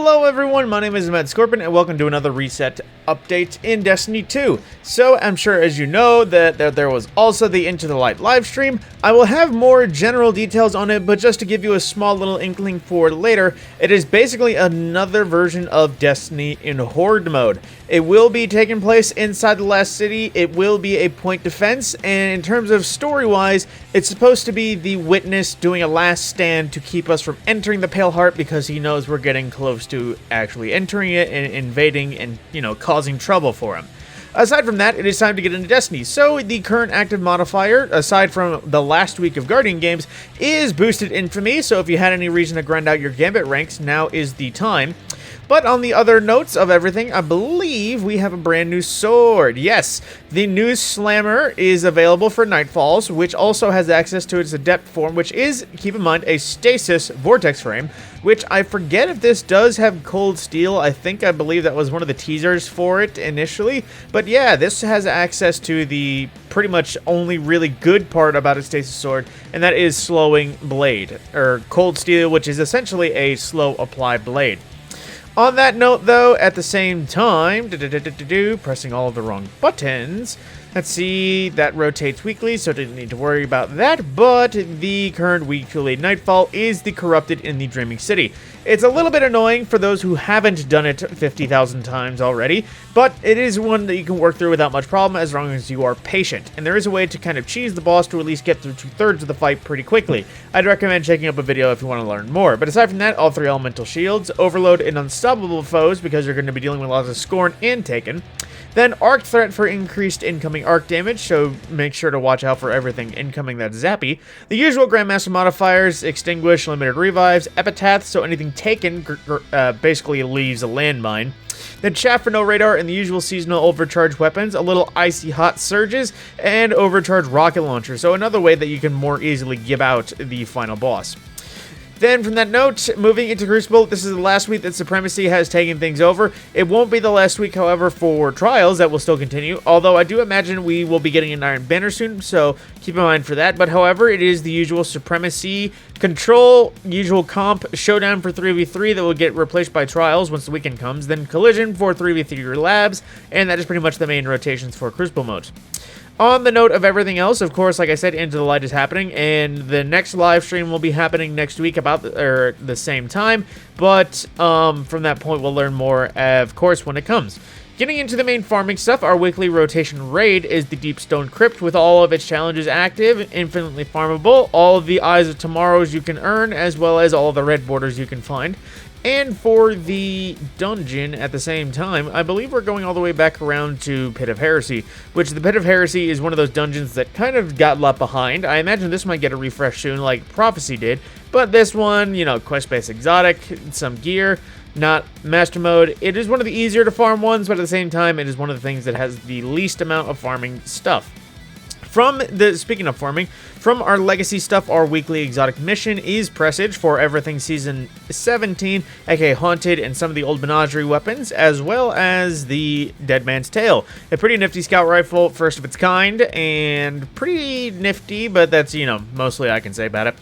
Hello everyone, my name is Adept Sward and welcome to another reset update in Destiny 2. So I'm sure as you know that there was also the Into the Light livestream. I will have more general details on it, but just to give you a small little inkling for later, it is basically another version of Destiny in Horde mode. It will be taking place inside the last city, it will be a point defense, and in terms of story-wise, it's supposed to be the Witness doing a last stand to keep us from entering the Pale Heart because he knows we're getting close to actually entering it and invading and, causing trouble for him. Aside from that, it is time to get into Destiny. So the current active modifier, aside from the last week of Guardian games, is boosted infamy. So if you had any reason to grind out your Gambit ranks, now is the time. But on the other notes of everything, I believe we have a brand new sword. Yes, the new Slammer is available for Nightfalls, which also has access to its Adept form, which is, keep in mind, a Stasis Vortex frame, which I forget if this does have Cold Steel. I believe that was one of the teasers for it initially. But yeah, this has access to the pretty much only really good part about its Stasis Sword, and that is Slowing Blade, or Cold Steel, which is essentially a slow apply blade. On that note, though, at the same time, pressing all of the wrong buttons. Let's see, that rotates weekly, so didn't need to worry about that, but the current weekly Nightfall is the Corrupted in the Dreaming City. It's a little bit annoying for those who haven't done it 50,000 times already, but it is one that you can work through without much problem as long as you are patient. And there is a way to kind of cheese the boss to at least get through 2/3 of the fight pretty quickly. I'd recommend checking up a video if you want to learn more. But aside from that, all 3 elemental shields, overload, and unstoppable foes because you're going to be dealing with lots of Scorn and Taken. Then arc threat for increased incoming arc damage, so make sure to watch out for everything incoming that's zappy. The usual Grandmaster modifiers, extinguish, limited revives, epitaph, so anything taken basically leaves a landmine. Then chaff for no radar and the usual seasonal overcharge weapons, a little icy hot surges, and overcharged rocket launcher, so another way that you can more easily give out the final boss. Then, from that note, moving into Crucible, this is the last week that Supremacy has taken things over. It won't be the last week, however, for Trials. That will still continue, although I do imagine we will be getting an Iron Banner soon, so keep in mind for that. But, however, it is the usual Supremacy, Control, usual comp, Showdown for 3v3 that will get replaced by Trials once the weekend comes, then Collision for 3v3 labs, and that is pretty much the main rotations for Crucible modes. On the note of everything else, of course, like I said, Into the Light is happening, and the next live stream will be happening next week about the same time, but from that point, we'll learn more, of course, when it comes. Getting into the main farming stuff, our weekly rotation raid is the Deep Stone Crypt with all of its challenges active, infinitely farmable, all of the Eyes of Tomorrows you can earn, as well as all of the red borders you can find. And for the dungeon, at the same time, I believe we're going all the way back around to Pit of Heresy, which the Pit of Heresy is one of those dungeons that kind of got left behind. I imagine this might get a refresh soon like Prophecy did, but this one, quest-based exotic, some gear, not master mode. It is one of the easier to farm ones, but at the same time, it is one of the things that has the least amount of farming stuff. Speaking of farming, from our legacy stuff, our weekly exotic mission is Presage for everything Season 17, aka Haunted, and some of the old Menagerie weapons, as well as the Dead Man's Tale. A pretty nifty scout rifle, first of its kind, and pretty nifty, but that's, mostly I can say about it.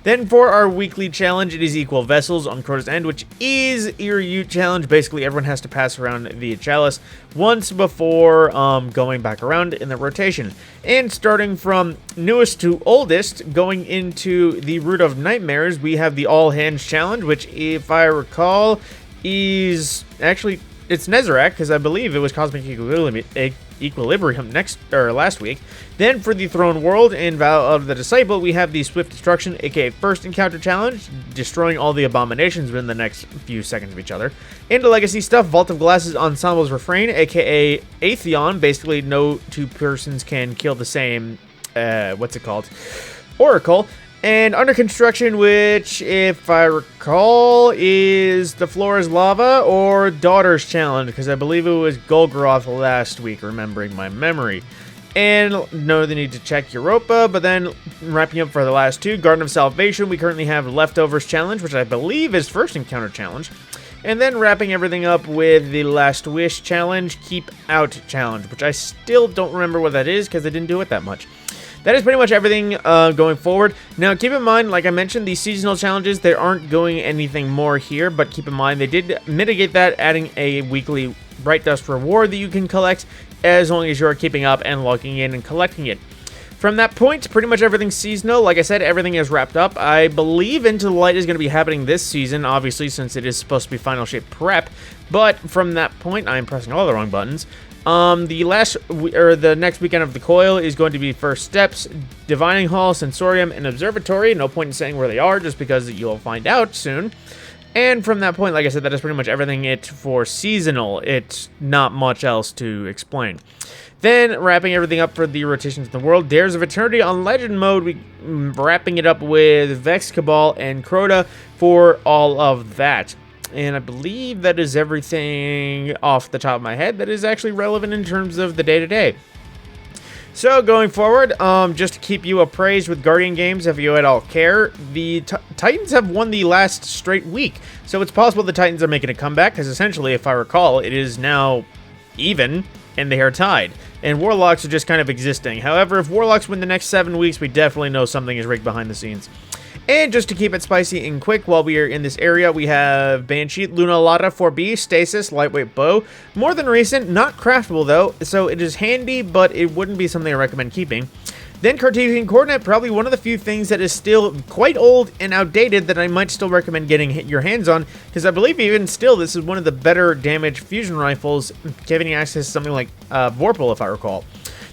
Then for our weekly challenge, it is Equal Vessels on Crota's End, which is your Ute challenge. Basically, everyone has to pass around the chalice once before going back around in the rotation. And starting from newest to oldest, going into the Root of Nightmares, we have the All Hands challenge, which, if I recall, is actually, it's Nezarec, because I believe it was Cosmic Equilibrium last week. Then for the Throne World and Vow of the Disciple, we have the Swift Destruction, aka First Encounter Challenge, destroying all the abominations within the next few seconds of each other. Into Legacy stuff, Vault of Glasses Ensemble's Refrain, aka Atheon. Basically, no two persons can kill the same, Oracle. And Under Construction, which, if I recall, is the Floor is Lava or Daughter's Challenge, because I believe it was Golgoroth last week, remembering my memory. And no, they need to check Europa, but then wrapping up for the last two, Garden of Salvation, we currently have Leftovers Challenge, which I believe is First Encounter Challenge. And then wrapping everything up with the Last Wish Challenge, Keep Out Challenge, which I still don't remember what that is, because I didn't do it that much. that is pretty much everything going forward. Now, keep in mind, like I mentioned, these seasonal challenges, they aren't going anything more here, but keep in mind, they did mitigate that, adding a weekly Bright Dust reward that you can collect as long as you're keeping up and logging in and collecting it. From that point, pretty much everything's seasonal. Like I said, everything is wrapped up. I believe Into the Light is going to be happening this season, obviously, since it is supposed to be Final Shape Prep. But from that point, I'm pressing all the wrong buttons. The next weekend of the Coil is going to be First Steps, Divining Hall, Sensorium, and Observatory. No point in saying where they are, just because you'll find out soon. And from that point, like I said, that is pretty much everything for seasonal. It's not much else to explain. Then, wrapping everything up for the rotations in the world, Dares of Eternity on Legend mode, wrapping it up with Vex, Cabal, and Crota for all of that. And I believe that is everything off the top of my head that is actually relevant in terms of the day-to-day. So, going forward, just to keep you appraised with Guardian games, if you at all care, the Titans have won the last straight week. So, it's possible the Titans are making a comeback, because essentially, if I recall, it is now even, and they are tied. And Warlocks are just kind of existing. However, if Warlocks win the next 7 weeks, we definitely know something is rigged behind the scenes. And just to keep it spicy and quick while we are in this area, we have Banshee, Luna Lada 4B, Stasis, Lightweight Bow. More than recent, not craftable though, so it is handy, but it wouldn't be something I recommend keeping. Then Cartesian Coordinate, probably one of the few things that is still quite old and outdated that I might still recommend getting your hands on, because I believe even still this is one of the better damage fusion rifles, giving access to something like Vorpal, if I recall.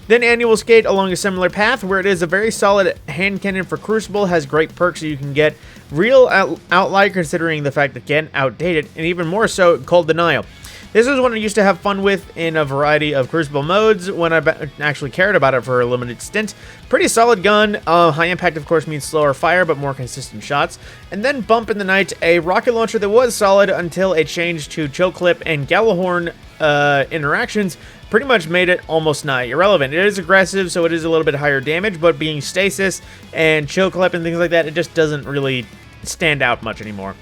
Then Annual Skate along a similar path, where it is a very solid hand cannon for Crucible, has great perks that you can get. Real outlier considering the fact that, again, outdated, and even more so, Cold Denial. This is one I used to have fun with in a variety of Crucible modes when I actually cared about it for a limited stint. Pretty solid gun. High impact, of course, means slower fire, but more consistent shots. And then Bump in the Night, a rocket launcher that was solid until it changed to Chill Clip and Gallahorn interactions. Pretty much made it almost nigh irrelevant. It is aggressive, so it is a little bit higher damage, but being Stasis and Chill Clip and things like that, it just doesn't really stand out much anymore.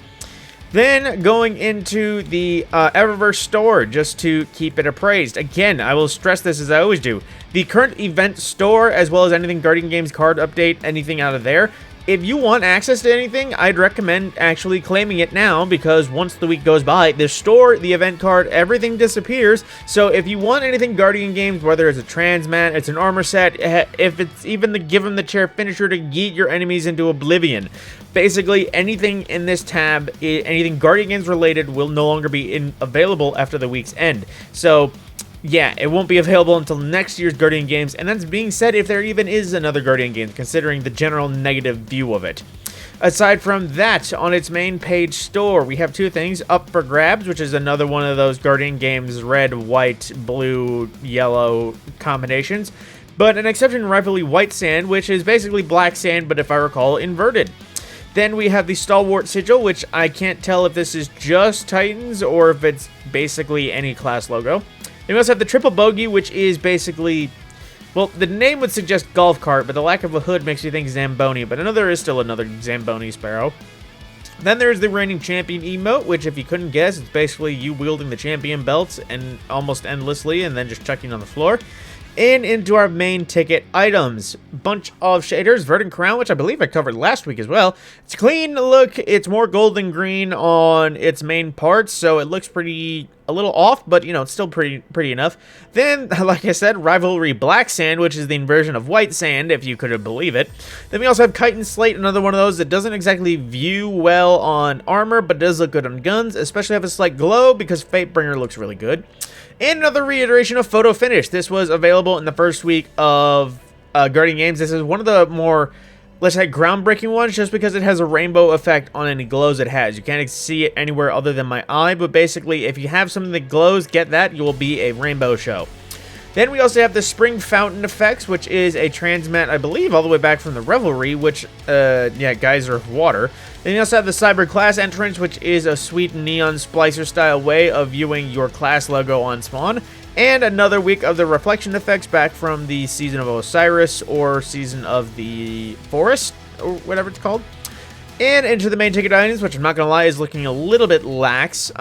Then, going into the Eververse store, just to keep it appraised. Again, I will stress this as I always do. The current event store, as well as anything Guardian Games card update, anything out of there. If you want access to anything, I'd recommend actually claiming it now, because once the week goes by, the store, the event card, everything disappears. So if you want anything Guardian Games, whether it's a transmat, it's an armor set, if it's even the give 'em the chair finisher to yeet your enemies into oblivion, basically anything in this tab, anything Guardian Games related, will no longer be available after the week's end. So yeah, it won't be available until next year's Guardian Games, and that's being said if there even is another Guardian Games, considering the general negative view of it. Aside from that, on its main page store, we have two things. Up for Grabs, which is another one of those Guardian Games red, white, blue, yellow combinations, but an exception rightfully White Sand, which is basically black sand, but if I recall, inverted. Then we have the Stalwart Sigil, which I can't tell if this is just Titans or if it's basically any class logo. Then we also have the Triple Bogey, which is basically, well, the name would suggest golf cart, but the lack of a hood makes you think Zamboni, but I know there is still another Zamboni Sparrow. Then there's the Reigning Champion emote, which if you couldn't guess, it's basically you wielding the champion belts and almost endlessly and then just chucking on the floor. And into our main ticket items. Bunch of shaders, Verdant Crown, which I believe I covered last week as well. It's a clean look. It's more gold and green on its main parts, so it looks pretty, a little off, but you know, it's still pretty enough. Then, like I said, Rivalry Black Sand, which is the inversion of White Sand, if you could believe it. Then we also have Chitin Slate, another one of those that doesn't exactly view well on armor, but does look good on guns, especially have a slight glow because Fatebringer looks really good. And another reiteration of Photo Finish. This was available in the first week of Guardian Games. This is one of the more, let's say, groundbreaking ones, just because it has a rainbow effect on any glows it has. You can't see it anywhere other than my eye, but basically, if you have something that glows, get that, you will be a rainbow show. Then we also have the Spring Fountain Effects, which is a transmat, I believe, all the way back from the Revelry, which, geyser of water. Then you also have the Cyber Class Entrance, which is a sweet neon splicer-style way of viewing your class logo on spawn. And another week of the Reflection Effects back from the Season of Osiris, or Season of the Forest, or whatever it's called. And into the main ticket items, which I'm not going to lie is looking a little bit lax.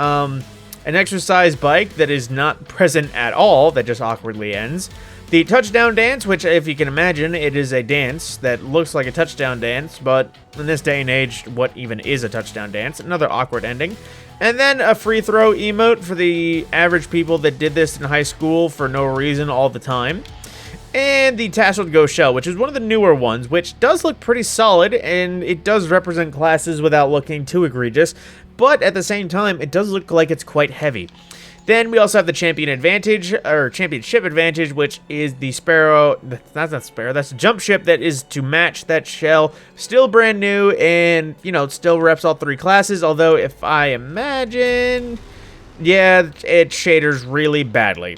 An exercise bike that is not present at all, that just awkwardly ends. The touchdown dance, which if you can imagine, it is a dance that looks like a touchdown dance, but in this day and age, what even is a touchdown dance? Another awkward ending. And then a free throw emote for the average people that did this in high school for no reason all the time. And the Tasseled Ghost Shell, which is one of the newer ones, which does look pretty solid, and it does represent classes without looking too egregious, but at the same time, it does look like it's quite heavy. Then we also have the Champion Advantage, or Championship Advantage, which is the Sparrow, that's not Sparrow, that's the jump ship that is to match that shell. Still brand new, and, you know, still reps all 3 classes, although if I imagine, yeah, it shaders really badly.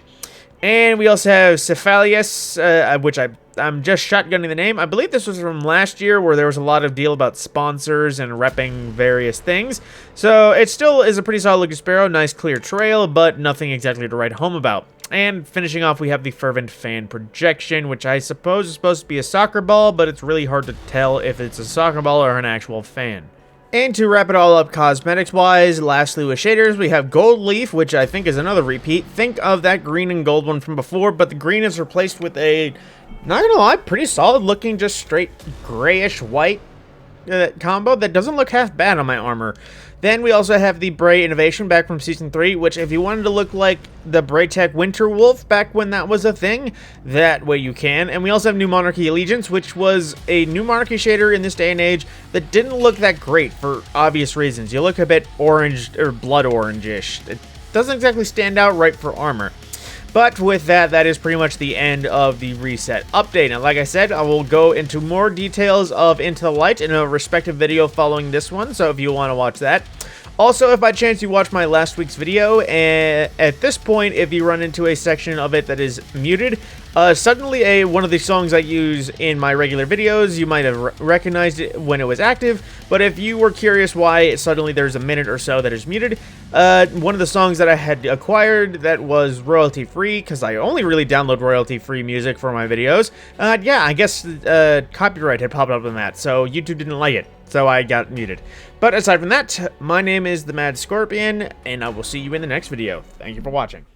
And we also have Cephalius, which I'm just shotgunning the name. I believe this was from last year where there was a lot of deal about sponsors and repping various things. So it still is a pretty solid looking Sparrow. Nice clear trail, but nothing exactly to write home about. And finishing off, we have the Fervent Fan Projection, which I suppose is supposed to be a soccer ball, but it's really hard to tell if it's a soccer ball or an actual fan. And to wrap it all up cosmetics-wise, lastly with shaders, we have Gold Leaf, which I think is another repeat. Think of that green and gold one from before, but the green is replaced with a, not gonna lie, pretty solid looking, just straight grayish white combo that doesn't look half bad on my armor. Then we also have the Bray Innovation back from Season 3, which if you wanted to look like the Braytech Winter Wolf back when that was a thing, that way you can. And we also have New Monarchy Allegiance, which was a New Monarchy shader in this day and age that didn't look that great for obvious reasons. You look a bit orange, or blood orange-ish. It doesn't exactly stand out right for armor. But with that, that is pretty much the end of the reset update. And like I said, I will go into more details of Into the Light in a respective video following this one, so if you want to watch that. Also, if by chance you watched my last week's video, and at this point, if you run into a section of it that is muted, suddenly one of the songs I use in my regular videos, you might have recognized it when it was active, but if you were curious why suddenly there's a minute or so that is muted, one of the songs that I had acquired that was royalty-free, because I only really download royalty-free music for my videos, yeah, I guess copyright had popped up on that, so YouTube didn't like it. So I got muted. But aside from that, my name is the Mad Scorpion, and I will see you in the next video. Thank you for watching.